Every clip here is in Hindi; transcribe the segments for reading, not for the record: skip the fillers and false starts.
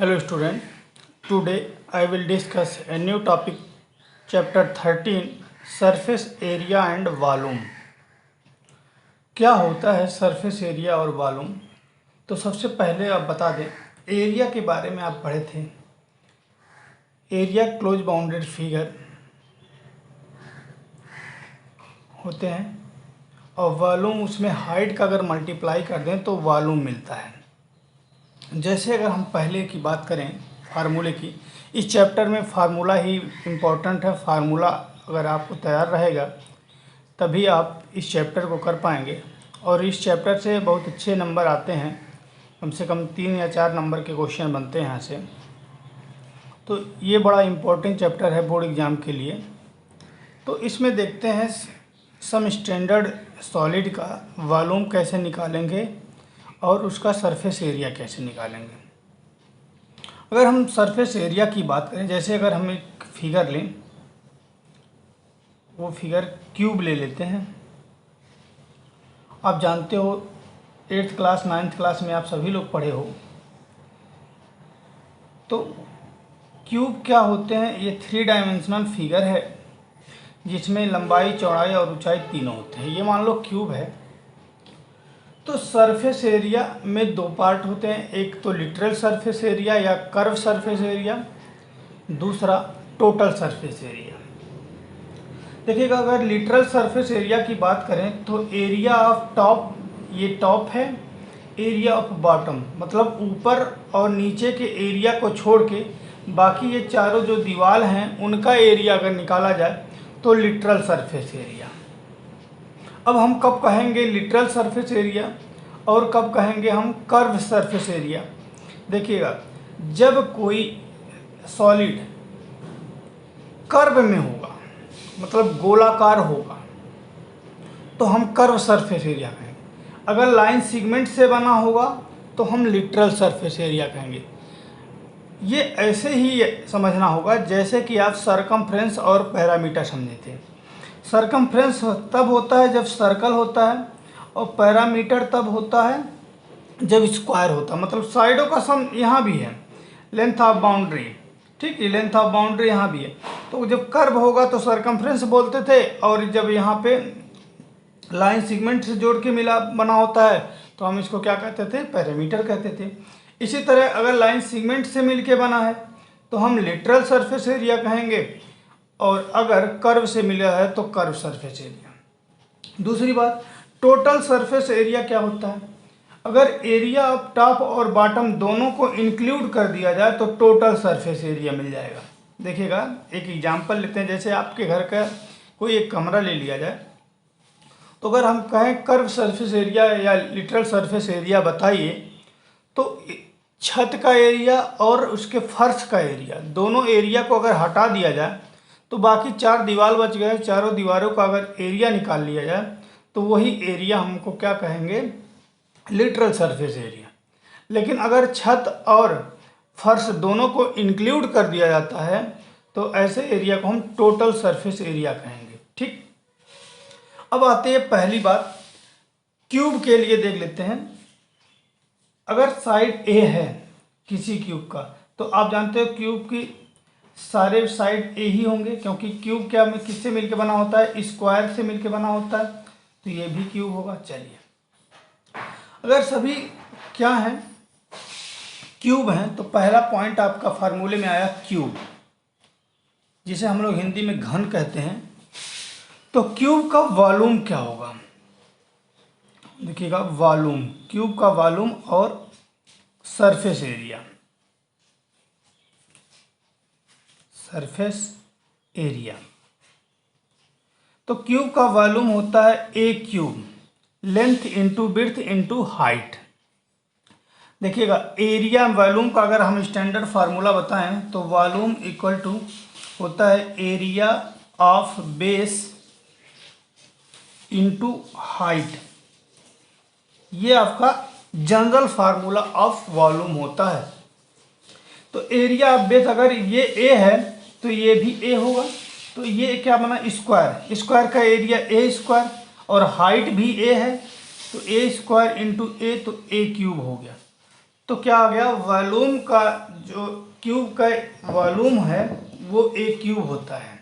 Hello student, today I will discuss a new topic chapter 13 surface area and volume। क्या होता है सरफेस एरिया और वॉल्यूम? तो सबसे पहले आप बता दें, एरिया के बारे में आप पढ़े थे। एरिया क्लोज बाउंडेड फिगर होते हैं और वॉल्यूम उसमें हाइट का अगर मल्टीप्लाई कर दें तो वॉल्यूम मिलता है। जैसे अगर हम पहले की बात करें फार्मूले की, इस चैप्टर में फार्मूला ही इम्पोर्टेंट है। फार्मूला अगर आपको तैयार रहेगा तभी आप इस चैप्टर को कर पाएंगे और इस चैप्टर से बहुत अच्छे नंबर आते हैं। कम से कम 3 या 4 नंबर के क्वेश्चन बनते हैं यहाँ से। तो ये बड़ा इम्पोर्टेंट चैप्टर है बोर्ड एग्ज़ाम के लिए। तो इसमें देखते हैं सम स्टैंडर्ड सॉलिड का वॉल्यूम कैसे निकालेंगे और उसका सरफेस एरिया कैसे निकालेंगे। अगर हम सरफेस एरिया की बात करें, जैसे अगर हम एक फिगर लें, वो फिगर क्यूब ले लेते हैं। आप जानते हो 8th क्लास 9th क्लास में आप सभी लोग पढ़े हो। तो क्यूब क्या होते हैं? ये 3 डायमेंशनल फिगर है जिसमें लंबाई, चौड़ाई और ऊंचाई तीनों होते हैं। ये मान लो क्यूब है। तो सरफेस एरिया में 2 पार्ट होते हैं, एक तो लिटरल सरफेस एरिया या कर्व सरफेस एरिया, दूसरा टोटल सरफेस एरिया। देखिएगा, अगर लिटरल सरफेस एरिया की बात करें तो एरिया ऑफ टॉप, ये टॉप है, एरिया ऑफ बॉटम मतलब ऊपर और नीचे के एरिया को छोड़ के बाकी ये चारों जो दीवार हैं उनका एरिया अगर निकाला जाए तो लिटरल सरफेस एरिया। अब हम कब कहेंगे लिटरल सरफेस एरिया और कब कहेंगे हम कर्व सरफेस एरिया? देखिएगा, जब कोई सॉलिड कर्व में होगा मतलब गोलाकार होगा तो हम कर्व सरफेस एरिया कहेंगे। अगर लाइन सेगमेंट से बना होगा तो हम लिटरल सरफेस एरिया कहेंगे। ये ऐसे ही समझना होगा जैसे कि आप सरकमफ्रेंस और पैरामीटर समझे थे। सरकमफ्रेंस तब होता है जब सर्कल होता है और पैरामीटर तब होता है जब स्क्वायर होता है। मतलब साइडों का सम यहाँ भी है, लेंथ ऑफ बाउंड्री, ठीक है, लेंथ ऑफ बाउंड्री यहाँ भी है। तो जब कर्व होगा तो सरकमफ्रेंस बोलते थे और जब यहाँ पे लाइन सेगमेंट से जोड़ के मिला बना होता है तो हम इसको क्या कहते थे? पैरामीटर कहते थे। इसी तरह अगर लाइन सेगमेंट से मिल के बना है तो हम लिटरल सरफेस एरिया कहेंगे और अगर कर्व से मिला है तो कर्व सरफेस एरिया। दूसरी बात, टोटल सरफेस एरिया क्या होता है? अगर एरिया ऑफ टॉप और बॉटम दोनों को इंक्लूड कर दिया जाए तो टोटल सरफेस एरिया मिल जाएगा। देखिएगा, एक एग्जांपल लेते हैं। जैसे आपके घर का कोई एक कमरा ले लिया जाए, तो अगर हम कहें कर्व सरफेस एरिया या लिटरल सरफेस एरिया बताइए, तो छत का एरिया और उसके फर्श का एरिया, दोनों एरिया को अगर हटा दिया जाए तो बाकी 4 दीवार बच गए। चारों दीवारों का अगर एरिया निकाल लिया जाए तो वही एरिया हमको क्या कहेंगे? Literal surface area. लेकिन अगर छत और फर्श दोनों को इंक्लूड कर दिया जाता है तो ऐसे एरिया को हम टोटल सरफेस एरिया कहेंगे। ठीक, अब आते हैं पहली बात, क्यूब के लिए देख लेते हैं। अगर साइड ए है किसी क्यूब का तो आप जानते हो क्यूब की सारे साइड ए ही होंगे, क्योंकि क्यूब क्या में किससे मिलके बना होता है? स्क्वायर से मिलके बना होता है, तो ये भी क्यूब होगा। चलिए, अगर सभी क्या हैं? क्यूब हैं, तो पहला पॉइंट आपका फार्मूले में आया क्यूब, जिसे हम लोग हिंदी में घन कहते हैं। तो क्यूब का वॉल्यूम क्या होगा? देखिएगा, वॉल्यूम, क्यूब का वॉल्यूम और सरफेस एरिया, सरफेस एरिया। तो क्यूब का वॉल्यूम होता है a cube, length into width into height. देखिएगा, एरिया वॉल्यूम का अगर हम स्टैंडर्ड फार्मूला बताएं तो वॉल्यूम इक्वल टू होता है area of base into height. ये आपका जनरल फार्मूला ऑफ वॉल्यूम होता है। तो एरिया ऑफ बेस, अगर ये ए है तो ये भी ए होगा, तो ये क्या बना? स्क्वायर, स्क्वायर का एरिया ए स्क्वायर और हाइट भी ए है, तो ए स्क्वायर इंटू ए, तो ए क्यूब हो गया। तो क्या आ गया, वॉल्यूम का जो क्यूब का वॉल्यूम है वो ए क्यूब होता है।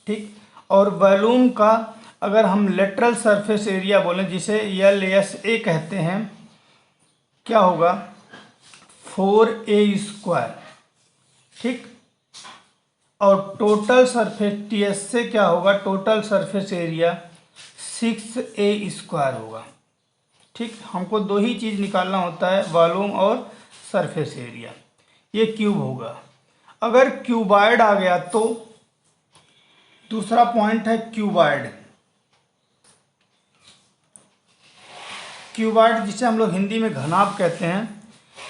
ठीक, और वॉल्यूम का अगर हम लेटरल सरफेस एरिया बोलें जिसे LSA कहते हैं, क्या होगा, 4A²। ठीक, और टोटल सरफेस TS से क्या होगा, टोटल सरफेस एरिया 6A² होगा। ठीक, हमको दो ही चीज़ निकालना होता है, वॉल्यूम और सरफेस एरिया। ये क्यूब होगा। अगर क्यूबॉइड आ गया तो दूसरा पॉइंट है क्यूबॉइड। क्यूबॉइड जिसे हम लोग हिंदी में घनाभ कहते हैं,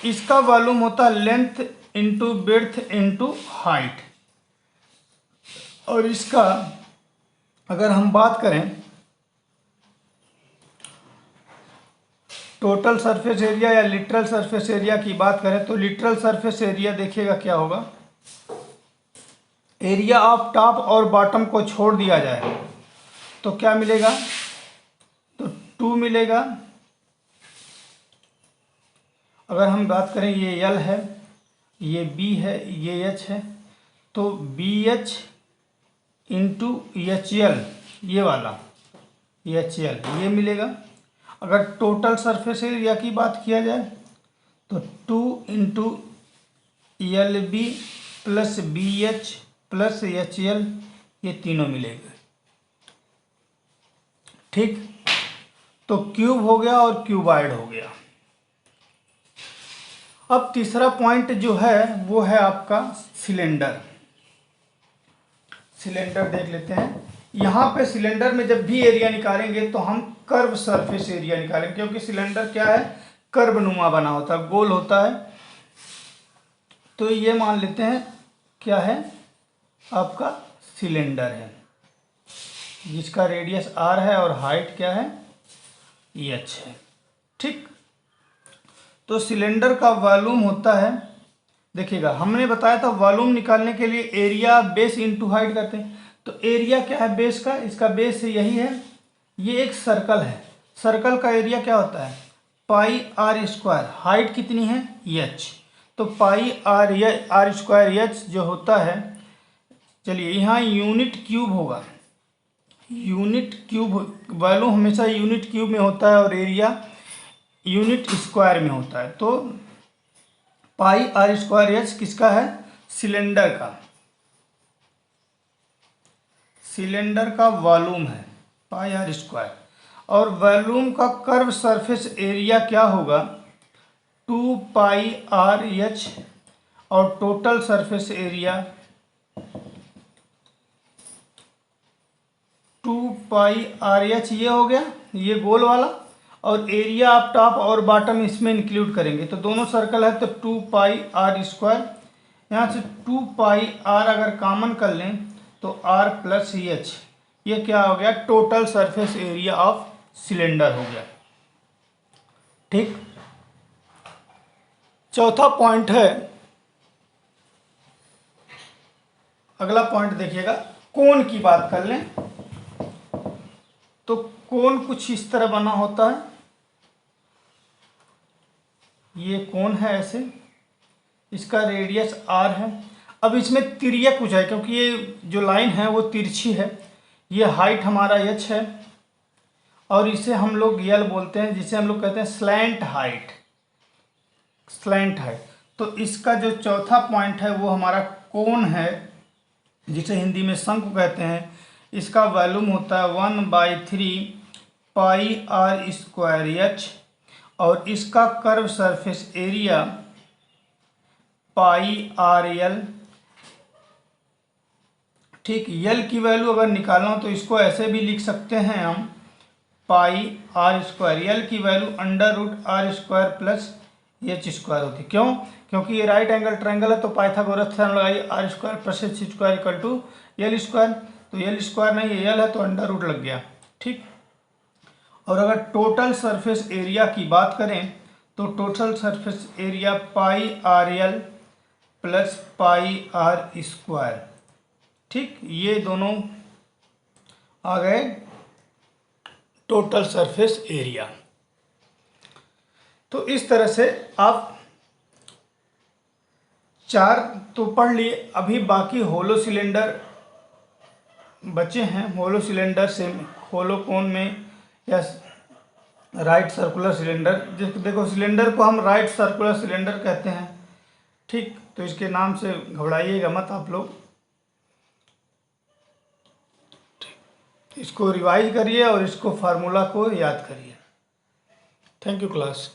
इसका वॉल्यूम होता है length into breadth into height. और इसका अगर हम बात करें टोटल सरफेस एरिया या लिटरल सरफेस एरिया की बात करें तो लिटरल सरफेस एरिया देखिएगा क्या होगा, एरिया ऑफ टॉप और बॉटम को छोड़ दिया जाए तो क्या मिलेगा, तो 2 मिलेगा। अगर हम बात करें ये L है, ये B है, ये H है, तो BH इंटू HL, ये वाला HL ये मिलेगा। अगर टोटल सरफेस एरिया की बात किया जाए तो 2 into LB plus BH plus HL, ये तीनों मिलेगा। ठीक, तो क्यूब हो गया और क्यूबॉइड हो गया। अब तीसरा पॉइंट जो है वो है आपका सिलेंडर। सिलेंडर देख लेते हैं। यहाँ पे सिलेंडर में जब भी एरिया निकालेंगे तो हम कर्व सरफेस एरिया निकालेंगे, क्योंकि सिलेंडर क्या है, कर्व नुमा बना होता है, गोल होता है। तो ये मान लेते हैं क्या है, आपका सिलेंडर है जिसका रेडियस R है और हाइट क्या है, H है। ठीक, तो सिलेंडर का वॉल्यूम होता है, देखिएगा हमने बताया था वॉल्यूम निकालने के लिए एरिया बेस इंटू हाइट करते हैं। तो एरिया क्या है बेस का, इसका बेस यही है, ये एक सर्कल है, सर्कल का एरिया क्या होता है πr²। हाइट कितनी है h, तो πr² जो होता है, चलिए यहाँ यूनिट क्यूब होगा, यूनिट क्यूब, वॉल्यूम हमेशा यूनिट क्यूब में होता है और एरिया यूनिट स्क्वायर में होता है। तो πr²h किसका है, सिलेंडर का, सिलेंडर का वॉल्यूम है πr²। और वॉल्यूम का कर्व सरफेस एरिया क्या होगा 2πrh, और टोटल सरफेस एरिया 2πrh, ये हो गया ये गोल वाला, और एरिया आप टॉप और बॉटम इसमें इंक्लूड करेंगे तो दोनों सर्कल है तो 2πr²। यहाँ से 2πr अगर कॉमन कर लें तो r प्लस h, ये क्या हो गया, total surface area of cylinder हो गया। ठीक, चौथा पॉइंट है, अगला पॉइंट देखिएगा, कोन की बात कर लें तो कोन कुछ इस तरह बना होता है, ये कोन है ऐसे, इसका रेडियस r है। अब इसमें तिर्यक कुछ है क्योंकि ये जो लाइन है वो तिरछी है, ये हाइट हमारा h है और इसे हम लोग L बोलते हैं, जिसे हम लोग कहते हैं स्लैंट हाइट, स्लैंट हाइट। तो इसका जो चौथा पॉइंट है वो हमारा कोन है, जिसे हिंदी में शंकु कहते हैं। इसका वॉल्यूम होता है 1/3 πr²h, और इसका कर्व सरफेस एरिया πrl। ठीक, यल की वैल्यू अगर निकालना हो तो इसको ऐसे भी लिख सकते हैं हम πr², यल की वैल्यू √r² प्लस h² होती है। क्यों, क्योंकि ये राइट एंगल ट्रायंगल है तो पाइथागोरस थ्योरम लगाइए, r² प्लस h² = l²। तो l² नहीं यल है तो अंडर रूट लग गया। ठीक, और अगर टोटल सरफेस एरिया की बात करें तो total surface area πrl plus πr²। ठीक, ये दोनों आ गए टोटल सरफेस एरिया। तो इस तरह से आप 4 तो पढ़ लिए। अभी बाकी होलो सिलेंडर बचे हैं। होलो सिलेंडर से होलो कोन में या राइट सर्कुलर सिलेंडर, देखो सिलेंडर को हम राइट सर्कुलर सिलेंडर कहते हैं, ठीक। तो इसके नाम से घबराइएगा मत आप लोग, इसको रिवाइज करिए और इसको फार्मूला को याद करिए। Thank you class.